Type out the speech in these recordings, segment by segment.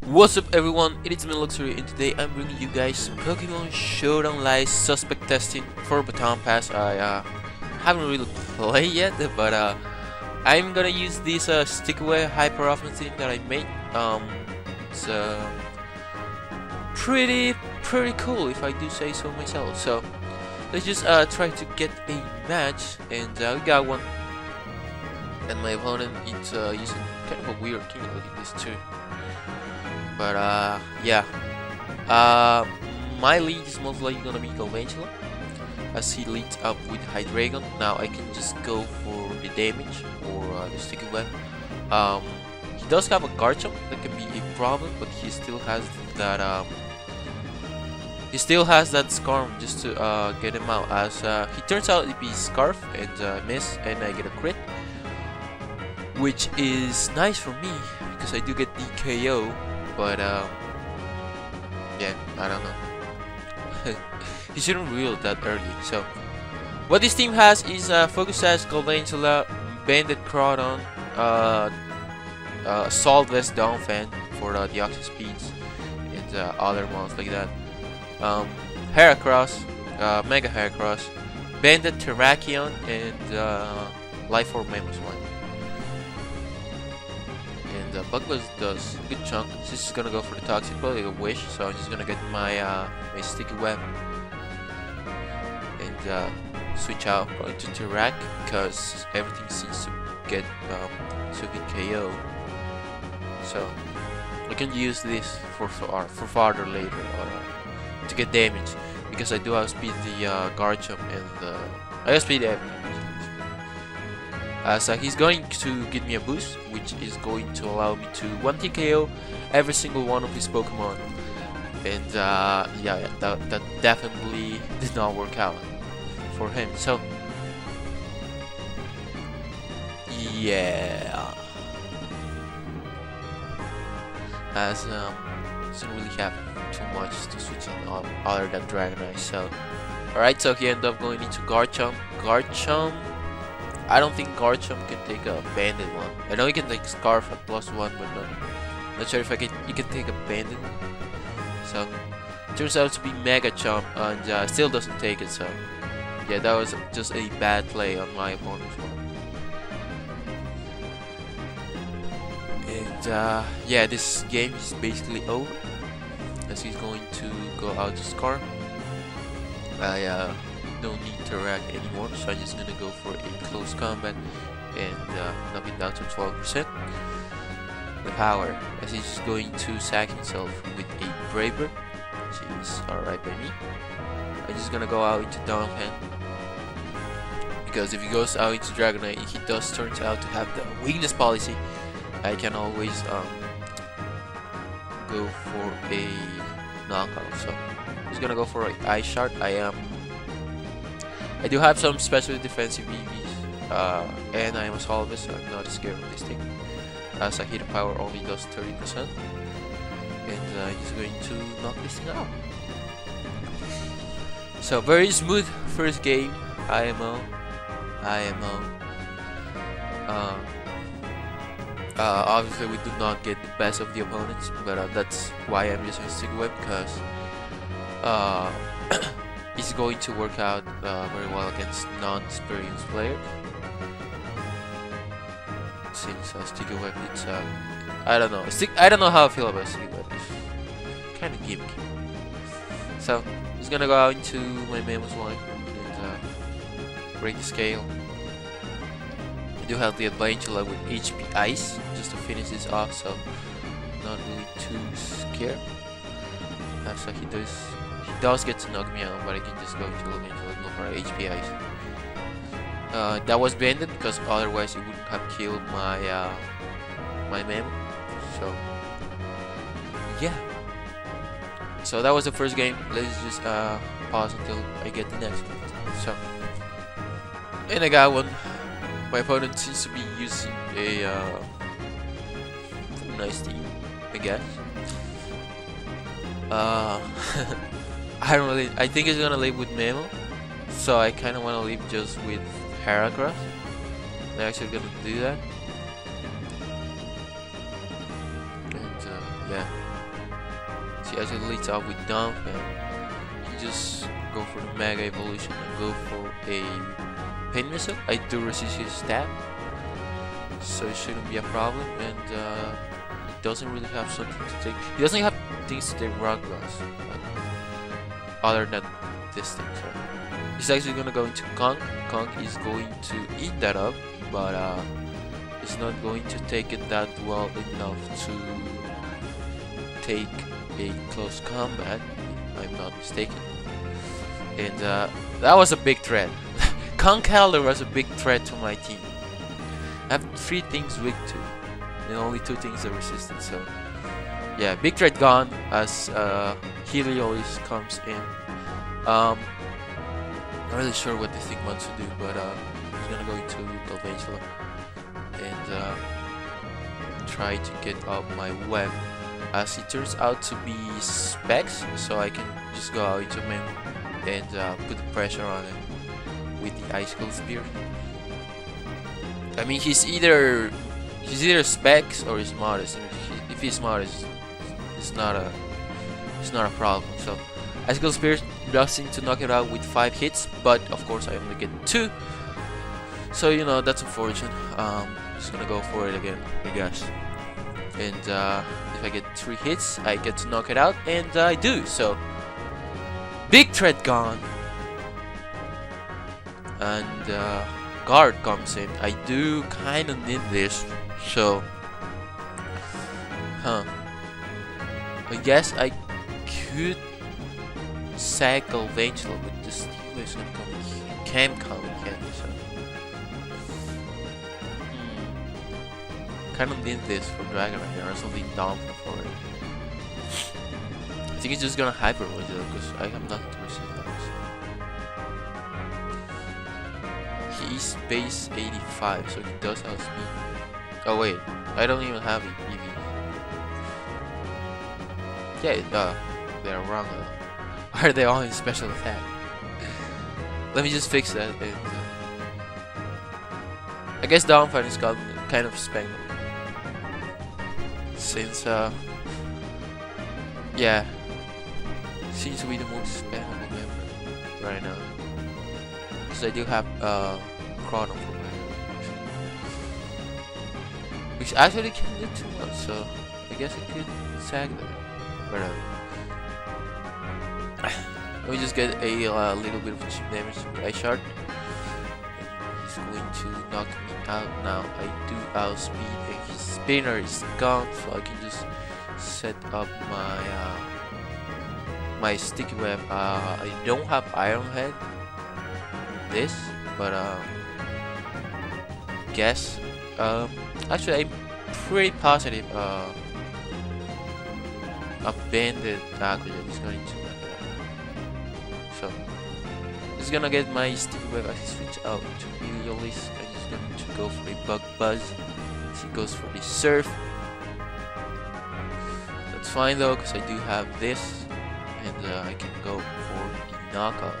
What's up everyone, it is me Luxury and today I'm bringing you guys Pokemon Showdown Live Suspect Testing for Baton Pass. I haven't really played yet, but I'm gonna use this stick away hyper offense thing that I made. It's pretty cool if I do say so myself. So let's just try to get a match, and we got one. And my opponent is using kind of a weird thing. Look at this too. But yeah, my lead is most likely gonna be Galvantula, as he leads up with Hydreigon. Now I can just go for the damage or the sticky web. He does have a Garchomp that can be a problem, but he still has that Scarf just to get him out. As he turns out to be Scarf and miss, and I get a crit, which is nice for me because I do get the KO. But yeah, I don't know. He shouldn't reel that early. So what this team has is Focus Sash, Galvantula, Banded Crawdon, Assault Vest Donphan for the Oxy Speeds and other ones like that. Heracross, Mega Heracross, Banded Terrakion, and Life Orb Mammoth one. And Bugbuzz does a good chunk. This is gonna go for the Toxic Ball, like a Wish, so I'm just gonna get my my Sticky Web and switch out probably to Terrak because everything seems to get KO. So I can use this for farther later to get damage because I do have speed the Garchomp and I have speed everything. So he's going to give me a boost, which is going to allow me to 1 TKO every single one of his Pokemon. And yeah, that definitely did not work out for him. So yeah, as doesn't really have too much to switch on other than Dragonite. So alright, so he ended up going into Garchomp. I don't think Garchomp can take a Banded one. I know he can take Scarf at +1, but not sure if he can take a Banded. So turns out to be Mega Chomp, and still doesn't take it. So yeah, that was just a bad play on my opponent's one. And yeah, this game is basically over as he's going to go out to Scarf. I don't need Terrak anymore, so I'm just gonna go for a close combat and knock it down to 12%. The power, as he's just going to sack himself with a Braver, which is alright by me. I'm just gonna go out into Donphan because if he goes out into Dragonite, he does turns out to have the weakness policy. I can always go for a knockout. So I'm just gonna go for an Ice Shard. I do have some special defensive EVs, and I am a Solvis, so I'm not scared of this thing. As a hit power only does 30%, and I'm just going to knock this thing out. So very smooth first game, IMO. Obviously we do not get the best of the opponents, but that's why I'm using Stick Web, because it's going to work out very well against non-experienced players. Since Sticky Web, it's I don't know. I don't know how I feel about Sticky Web. It's kind of gimmicky. So I'm just gonna go out into my Mammoth line and break the scale. I do have the Advantula with HP Ice just to finish this off, so not really too scared. So he does get to knock me out, but I can just go into Advantula, go for HP Ice. That was banded because otherwise it wouldn't have killed my my Mem. So yeah. So that was the first game. Let's just pause until I get the next one. So, and I got one. My opponent seems to be using a nice team, I guess. I think he's gonna leave with Memo, so I kinda wanna leave just with Heracross. I'm actually gonna do that. And yeah. he actually leads up with Dump, and he just go for the Mega Evolution and go for a Pain Missile. I do resist his stab, so it shouldn't be a problem, and he doesn't really have something to take. He doesn't have things to take Rock Blast, other than this thing. So he's actually gonna go into Kong. Kong is going to eat that up, but it's not going to take it that well enough to take a close combat, if I'm not mistaken. And that was a big threat. Kong Calder was a big threat to my team. I have 3 things weak to, and only 2 things are resistant. So yeah, big threat gone as Helios comes in. Not really sure what this thing wants to do, but he's gonna go into Galvantula and try to get up my web, as it turns out to be specs, so I can just go out into Memo and put the pressure on it with the Icicle Spear. I mean, he's either specs or he's modest. I mean, if he's modest, it's not a problem. So Icicle Spear does seem to knock it out with 5 hits, but of course I only get 2. So you know, that's unfortunate. Just gonna go for it again, I guess. And if I get 3 hits, I get to knock it out, and I do. So big threat gone, and guard comes in. I do kind of need this, so I guess I could sack Galvantula, but this team is gonna come. Can come again, so kind of need this for Dragon right here, or something dumb for it. I think it's just gonna hyper with it because I have nothing to receive that. So. He's base 85, so he does outspeed. Oh wait, I don't even have EV. Yeah, they're wrong though. Why are they all in special attack? Let me just fix that. And, I guess Downfire is kind of spanked. Since yeah, seems to be the most spammable member right now. Because I do have Chrono for my which actually can do too much, so I guess I could sag that. But let me just get a little bit of cheap damage to my Ice Shard. He's going to knock me out now. I do outspeed, and his spinner is gone, so I can just set up my my sticky web. I don't have Iron Head in this, but guess actually I'm pretty positive a banded Aquajet is going to knock it out. So he's gonna get my sticky web as he switch out into Helios, and he's going to go for a Bug Buzz. He goes for the Surf. That's fine though, because I do have this, and I can go for the knockout.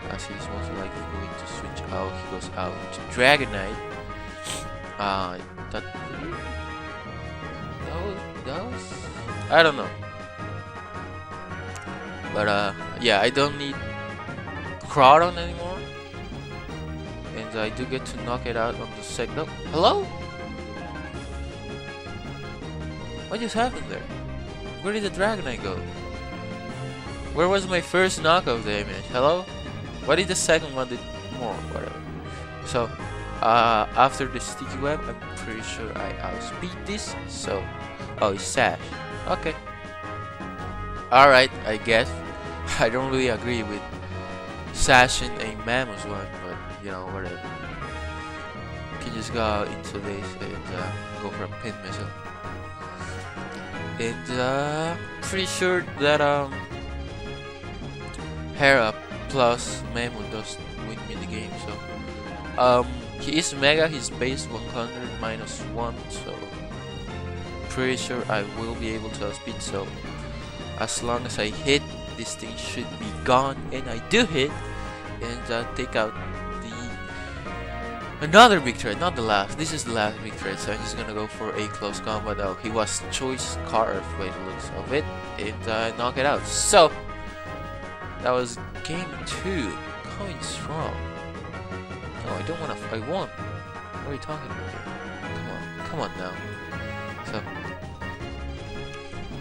As he's most likely going to switch out, he goes out to Dragonite. That was I don't know, but yeah, I don't need Crawdon anymore, and I do get to knock it out on the second. Oh, hello? What just happened there? Where did the Dragonite go? Where was my first knockout damage? Hello? Why did the second one do more? Whatever. So, after the sticky web, I'm pretty sure I outspeed this. So, oh, it's Sash. Okay. Alright, I guess. I don't really agree with sashing a Mammoth one, but you know, whatever. You can just go into this and go for a Pin Missile. And pretty sure that Hera plus Memo does win me the game. So he is Mega, he's base 100 minus 1, so pretty sure I will be able to outspeed. So as long as I hit, this thing should be gone, and I do hit, and take out Another big threat, not the last. This is the last big threat, so I'm just gonna go for a close combat. Oh, he was choice carved by the looks of it, and knock it out. So that was game 2. Going strong. No, I don't wanna. I won. What are you talking about here? Come on now. So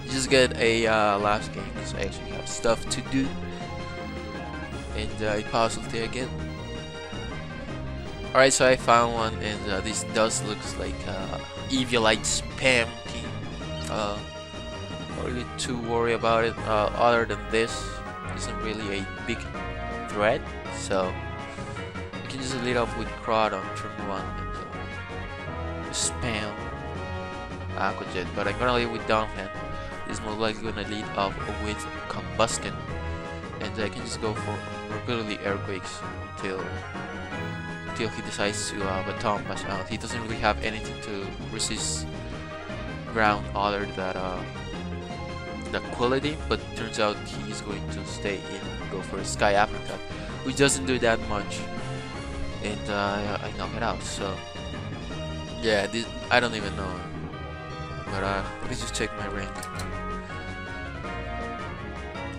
you just get a last game because I actually have stuff to do, and I paused it again. Alright, so I found one, and this does looks like Evilite spam team. Not really too worried about it. Other than this, isn't really a big threat, so you can just lead off with Crowd on turn 1 and spam Aquajet. But I'm gonna lead with Downhand. He's most likely gonna lead off with Combustion, and I can just go for repeatedly Earthquakes until he decides to baton pass out. He doesn't really have anything to resist ground other than the quality, but turns out he's going to stay in and go for a Sky Apricot, which doesn't do that much, and I knock it out. So yeah, this, I don't even know, but let me just check my rank.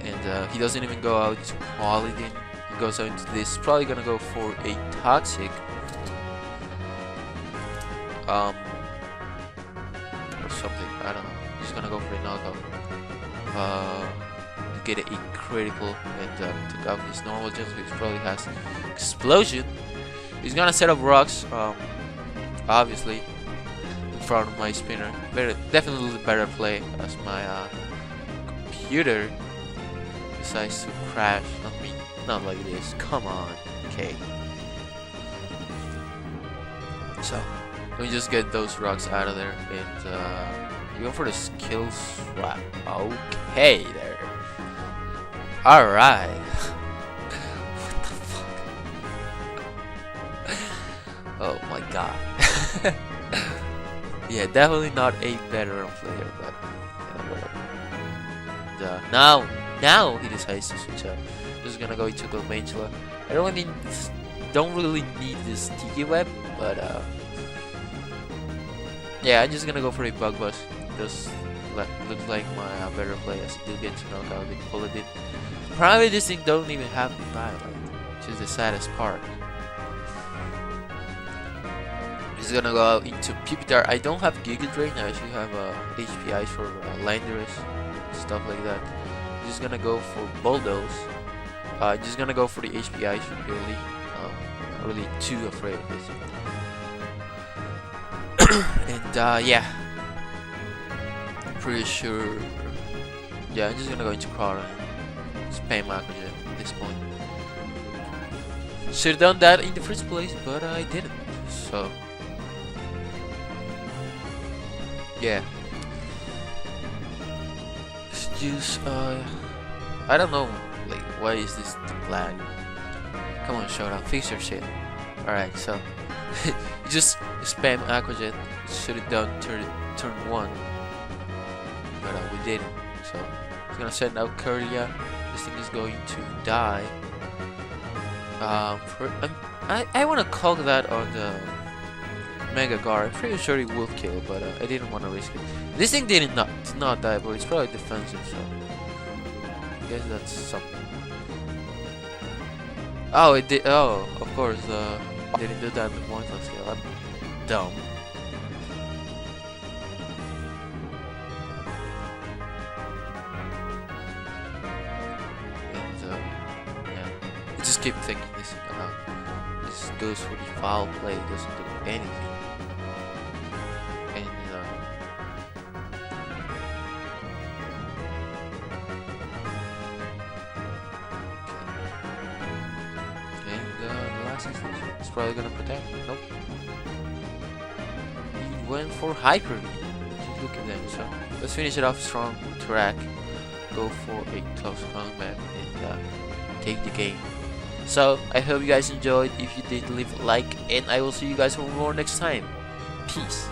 And he doesn't even go out to quality. Goes out into this, probably gonna go for a toxic or something, I don't know. He's gonna go for a knockout to get a critical and took out his normal gems, which probably has explosion. He's gonna set up rocks, obviously in front of my spinner. Definitely better play as my computer decides to crash on me. Not like this, come on, okay. So, let me just get those rocks out of there, and you go for the skill swap. Okay, there. Alright. What the fuck? Oh my god. Yeah, definitely not a veteran player, but whatever. And, now he decides to switch up. Just gonna go into the Mangela. I don't really need this Tiki Web, but yeah, I'm just gonna go for a Bug Bust. Just looks like my better play, as I do get to knock out the Paladin. Probably this thing don't even have the dialect, which is the saddest part. Just gonna go out into Pupitar. I don't have Giga Drain. I actually have HPIs for Landorus, stuff like that. Just gonna go for Bulldoze. Just gonna go for the HPIs really. Not really too afraid of this. And yeah, I'm pretty sure. Yeah, I'm just gonna go into Crowd and spam Aquajet at this point. Should have done that in the first place, but I didn't. So yeah, it's just I don't know. Like, why is this lag? Come on, Showdown, fix your shit. Alright, so you just spam Aquajet. Should have done turn 1, but we didn't. So it's gonna send out Curlia. This thing is going to die. I want to call that on the Mega Gar. I'm pretty sure it will kill, but I didn't want to risk it. This thing did not die, but it's probably defensive, so I guess that's something. Oh, it did. Oh, of course. Didn't do that in the pointless scale. I'm dumb. And yeah, I just keep thinking this thing aloud. This goes for the foul play. It doesn't do anything. And it's probably gonna protect. Nope. He went for Hyper V. Just look at them. So let's finish it off strong. Track. Go for a close combat and take the game. So I hope you guys enjoyed. If you did, leave a like, and I will see you guys for more next time. Peace.